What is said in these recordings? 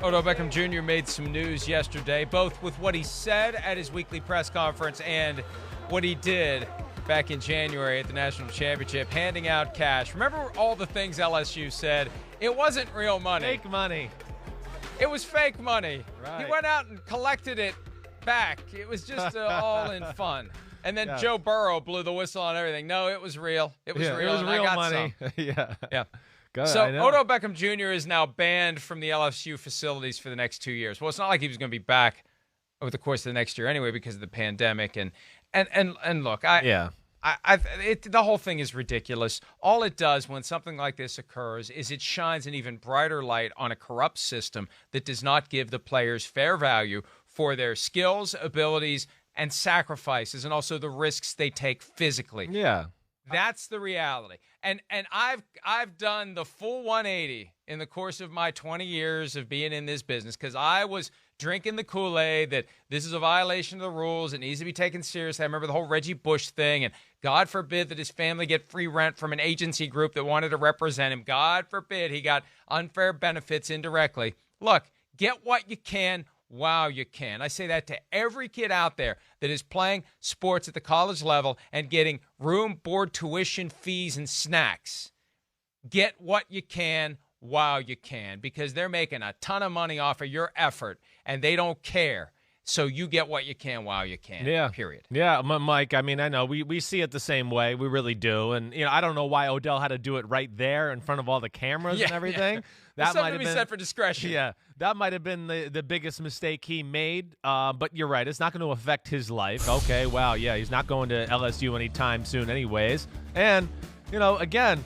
Odell Beckham Jr. made some news yesterday, both with what he said at his weekly press conference and what he did back in January at the National Championship, handing out cash. Remember all the things LSU said? It wasn't real money. Fake money. It was fake money. Right. He went out and collected it back. It was just all in fun. And then Joe Burrow blew the whistle on everything. No, it was real. It was real. It was real money. Yeah. Good, so Odell Beckham Jr. is now banned from the LSU facilities for the next 2 years. Well, it's not like he was going to be back over the course of the next year anyway because of the pandemic. And look, the whole thing is ridiculous. All it does when something like this occurs is it shines an even brighter light on a corrupt system that does not give the players fair value for their skills, abilities, and sacrifices, and also the risks they take physically. Yeah. That's the reality. And I've done the full 180 in the course of my 20 years of being in this business because I was drinking the Kool-Aid that this is a violation of the rules. It needs to be taken seriously. I remember the whole Reggie Bush thing, and God forbid that his family get free rent from an agency group that wanted to represent him. God forbid he got unfair benefits indirectly. Look, get what you can while you can. I say that to every kid out there that is playing sports at the college level and getting room, board, tuition, fees, and snacks. Get what you can while you can because they're making a ton of money off of your effort and they don't care. So you get what you can while you can, period. Yeah, Mike, I mean, I know we see it the same way. We really do. And, I don't know why Odell had to do it right there in front of all the cameras and everything. Yeah. That might have been been set for discretion. Yeah, that might have been the biggest mistake he made. But you're right. It's not going to affect his life. Okay, wow, yeah, he's not going to LSU anytime soon anyways. And, again,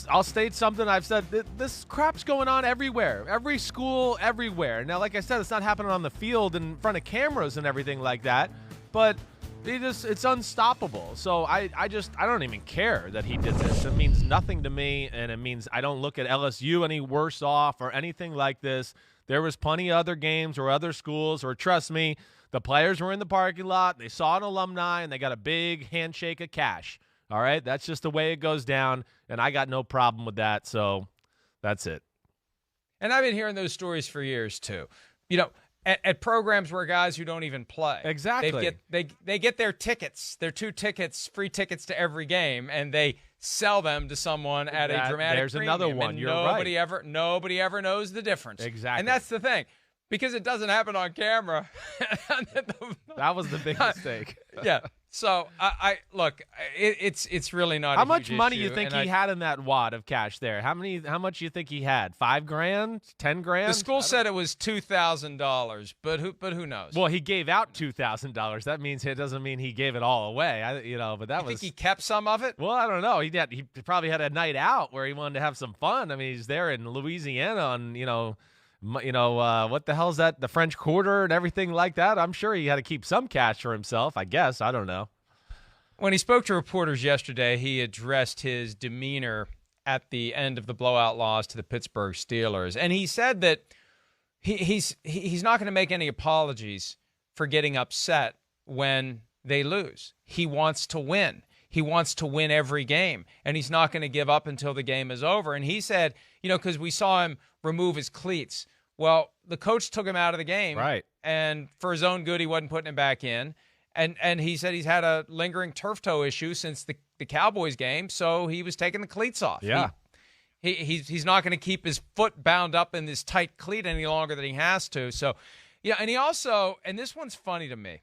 I'll state something I've said. This crap's going on everywhere. Every school, everywhere. Now, like I said, it's not happening on the field in front of cameras and everything like that. But it's unstoppable. So I don't even care that he did this. It means nothing to me, and it means I don't look at LSU any worse off or anything like this. There was plenty of other games or other schools, or trust me, the players were in the parking lot. They saw an alumni, and they got a big handshake of cash. All right, that's just the way it goes down, and I got no problem with that, so that's it. And I've been hearing those stories for years, too. At programs where guys who don't even play. Exactly. They get their tickets, their 2 tickets, free tickets to every game, and they sell them to someone at a dramatic There's premium, another one. and You're nobody right. Nobody ever knows the difference. Exactly. And that's the thing. Because it doesn't happen on camera. That was the big mistake. Yeah. So I look, it's really not. How a much huge money issue, you think he had in that wad of cash there? How much you think he had? $5,000? $10,000? The school said it was $2,000, but who knows? Well, he gave out $2,000. That means it doesn't mean he gave it all away. But that you think he kept some of it? Well, I don't know. He probably had a night out where he wanted to have some fun. I mean, he's there in Louisiana on what the hell's that? The French Quarter and everything like that. I'm sure he had to keep some cash for himself, I guess. I don't know. When he spoke to reporters yesterday, he addressed his demeanor at the end of the blowout loss to the Pittsburgh Steelers. And he said that he's not going to make any apologies for getting upset when they lose. He wants to win. He wants to win every game, and he's not going to give up until the game is over. And he said, because we saw him remove his cleats. Well, the coach took him out of the game. Right. And for his own good, he wasn't putting him back in. And he said he's had a lingering turf toe issue since the Cowboys game, so he was taking the cleats off. Yeah. He's not going to keep his foot bound up in this tight cleat any longer than he has to. So, yeah, and he also, and this one's funny to me,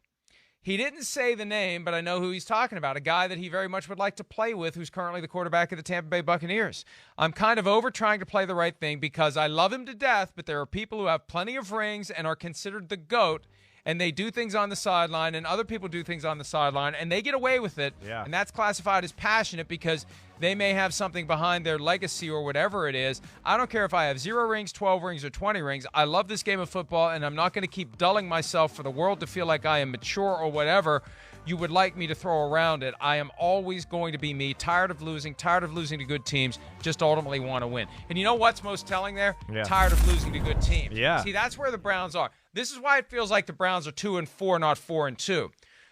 he didn't say the name, but I know who he's talking about, a guy that he very much would like to play with who's currently the quarterback of the Tampa Bay Buccaneers. I'm kind of over trying to play the right thing because I love him to death, but there are people who have plenty of rings and are considered the GOAT, and they do things on the sideline, and other people do things on the sideline, and they get away with it, and that's classified as passionate because they may have something behind their legacy or whatever it is. I don't care if I have 0 rings, 12 rings, or 20 rings. I love this game of football, and I'm not going to keep dulling myself for the world to feel like I am mature or whatever you would like me to throw around it. I am always going to be me, tired of losing to good teams, just ultimately want to win. And you know what's most telling there? Yeah. Tired of losing to good teams. Yeah. See, that's where the Browns are. This is why it feels like the Browns are 2-4, not 4-2.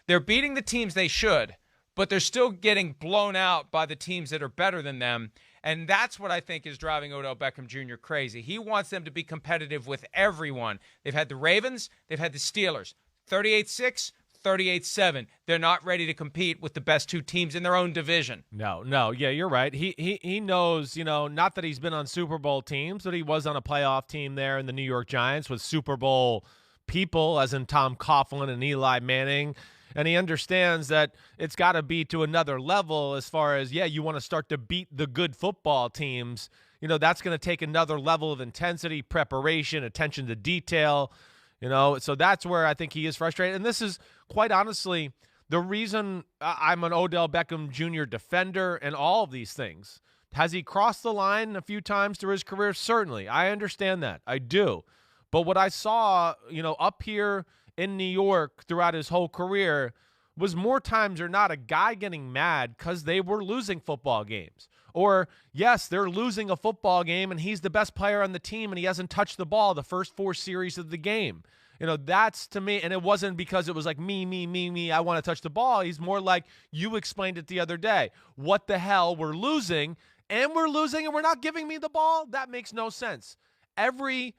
They're beating the teams they should, but they're still getting blown out by the teams that are better than them. And that's what I think is driving Odell Beckham Jr. crazy. He wants them to be competitive with everyone. They've had the Ravens. They've had the Steelers. 38-6, 38-7. They're not ready to compete with the best two teams in their own division. No. Yeah, you're right. He knows, not that he's been on Super Bowl teams, but he was on a playoff team there in the New York Giants with Super Bowl people, as in Tom Coughlin and Eli Manning. And he understands that it's got to be to another level as far as, you want to start to beat the good football teams. That's going to take another level of intensity, preparation, attention to detail. So that's where I think he is frustrated. And this is, quite honestly, the reason I'm an Odell Beckham Jr. defender and all of these things. Has he crossed the line a few times through his career? Certainly. I understand that. I do. But what I saw, up here in New York throughout his whole career was more times or not a guy getting mad because they were losing football games. Or, yes, they're losing a football game and he's the best player on the team and he hasn't touched the ball the first 4 series of the game. That's to me, and it wasn't because it was like me, I want to touch the ball. He's more like, you explained it the other day. What the hell? We're losing and we're not giving me the ball? That makes no sense. Every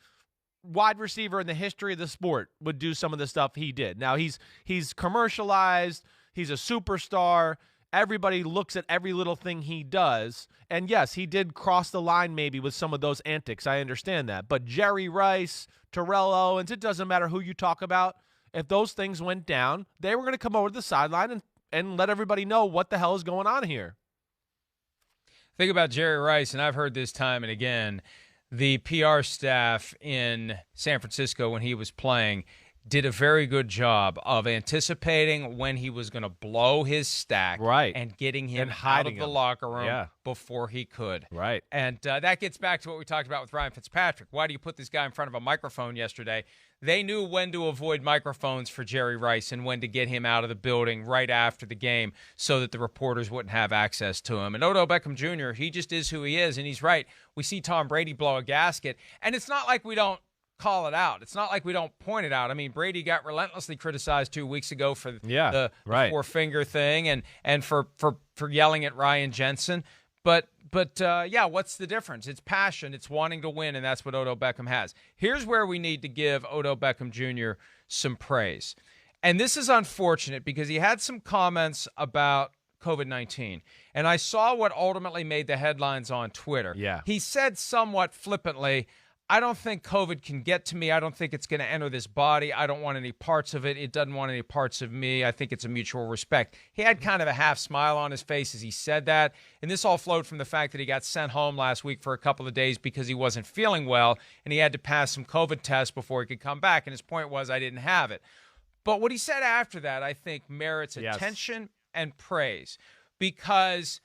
wide receiver in the history of the sport would do some of the stuff he did. Now, he's commercialized. He's a superstar. Everybody looks at every little thing he does. And yes, he did cross the line maybe with some of those antics. I understand that. But Jerry Rice, Terrell Owens, it doesn't matter who you talk about. If those things went down, they were going to come over to the sideline and let everybody know what the hell is going on here. Think about Jerry Rice, and I've heard this time and again. The PR staff in San Francisco when he was playing did a very good job of anticipating when he was going to blow his stack, right, and getting him out of the locker room before he could. Right. And that gets back to what we talked about with Ryan Fitzpatrick. Why do you put this guy in front of a microphone yesterday? They knew when to avoid microphones for Jerry Rice and when to get him out of the building right after the game so that the reporters wouldn't have access to him. And Odell Beckham Jr., he just is who he is, and he's right. We see Tom Brady blow a gasket, and it's not like we don't call it out. It's not like we don't point it out. I mean, Brady got relentlessly criticized 2 weeks ago for the four-finger thing and for yelling at Ryan Jensen. But what's the difference? It's passion. It's wanting to win, and that's what Odell Beckham has. Here's where we need to give Odell Beckham Jr. some praise. And this is unfortunate because he had some comments about COVID-19. And I saw what ultimately made the headlines on Twitter. Yeah. He said somewhat flippantly, I don't think COVID can get to me. I don't think it's going to enter this body. I don't want any parts of it. It doesn't want any parts of me. I think it's a mutual respect. He had kind of a half smile on his face as he said that. And this all flowed from the fact that he got sent home last week for a couple of days because he wasn't feeling well and he had to pass some COVID tests before he could come back. And his point was, I didn't have it. But what he said after that, I think, merits attention and praise because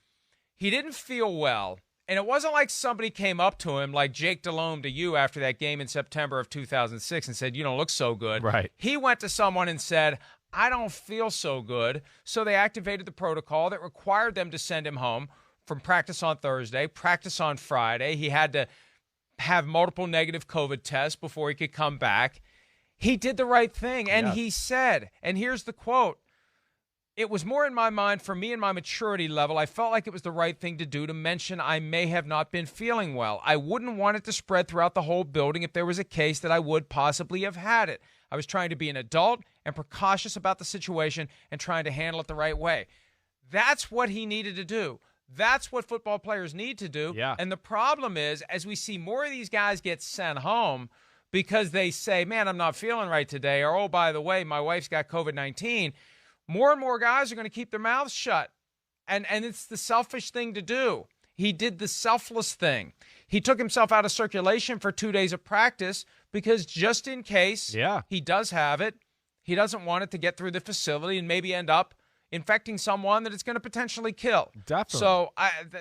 he didn't feel well. And it wasn't like somebody came up to him like Jake Delhomme to you after that game in September of 2006 and said, you don't look so good. Right. He went to someone and said, I don't feel so good. So they activated the protocol that required them to send him home from practice on Thursday, practice on Friday. He had to have multiple negative COVID tests before he could come back. He did the right thing. And he said, and here's the quote, it was more in my mind for me and my maturity level. I felt like it was the right thing to do to mention I may have not been feeling well. I wouldn't want it to spread throughout the whole building if there was a case that I would possibly have had it. I was trying to be an adult and precautious about the situation and trying to handle it the right way. That's what he needed to do. That's what football players need to do. Yeah. And the problem is, as we see more of these guys get sent home because they say, man, I'm not feeling right today, or, oh, by the way, my wife's got COVID-19, more and more guys are going to keep their mouths shut. And it's the selfish thing to do. He did the selfless thing. He took himself out of circulation for 2 days of practice because just in case he does have it, he doesn't want it to get through the facility and maybe end up infecting someone that it's going to potentially kill. Definitely. So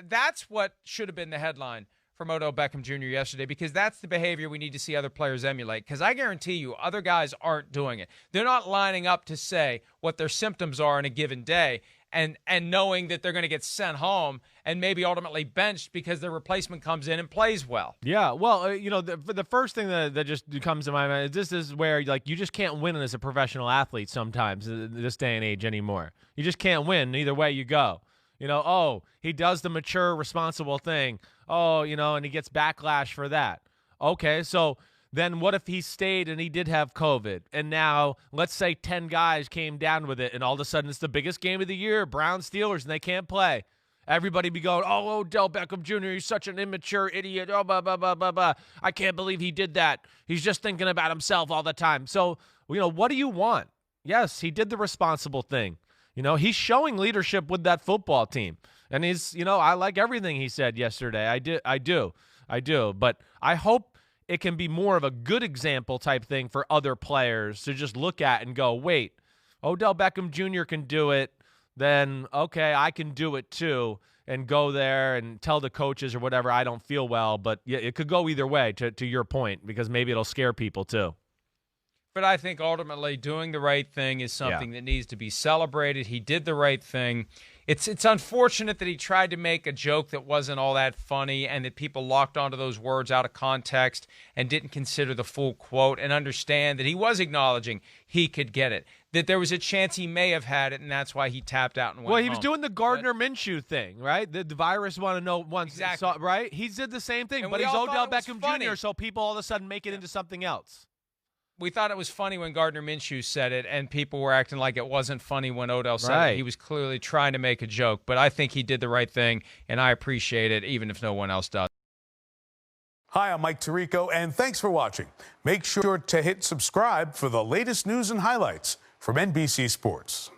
that's what should have been the headline from Odell Beckham Jr. yesterday, because that's the behavior we need to see other players emulate, because I guarantee you other guys aren't doing it. They're not lining up to say what their symptoms are in a given day and knowing that they're going to get sent home and maybe ultimately benched because their replacement comes in and plays well. Yeah, well, the first thing that just comes to my mind is this is where you just can't win as a professional athlete sometimes in this day and age anymore. You just can't win either way you go. Oh, he does the mature, responsible thing. Oh, and he gets backlash for that. Okay, so then what if he stayed and he did have COVID? And now, let's say 10 guys came down with it, and all of a sudden it's the biggest game of the year, Browns Steelers, and they can't play. Everybody be going, oh, Odell Beckham Jr., he's such an immature idiot. Oh, blah, blah, blah, blah, blah. I can't believe he did that. He's just thinking about himself all the time. So, what do you want? Yes, he did the responsible thing. He's showing leadership with that football team. And he's, I like everything he said yesterday. I do. But I hope it can be more of a good example type thing for other players to just look at and go, wait, Odell Beckham Jr. can do it. Then, okay, I can do it too, and go there and tell the coaches or whatever I don't feel well. But yeah, it could go either way, to your point, because maybe it'll scare people too. But I think ultimately doing the right thing is something that needs to be celebrated. He did the right thing. It's unfortunate that he tried to make a joke that wasn't all that funny and that people locked onto those words out of context and didn't consider the full quote and understand that he was acknowledging he could get it, that there was a chance he may have had it, and that's why he tapped out and went Well, he was home. doing the Gardner Minshew thing, right? The virus want to know once, Exactly. right? He did the same thing, And but we he's all Odell thought it was Beckham funny. Jr., so people all of a sudden make it into something else. We thought it was funny when Gardner Minshew said it, and people were acting like it wasn't funny when Odell said it. He was clearly trying to make a joke, but I think he did the right thing, and I appreciate it, even if no one else does. Hi, I'm Mike Tirico, and thanks for watching. Make sure to hit subscribe for the latest news and highlights from NBC Sports.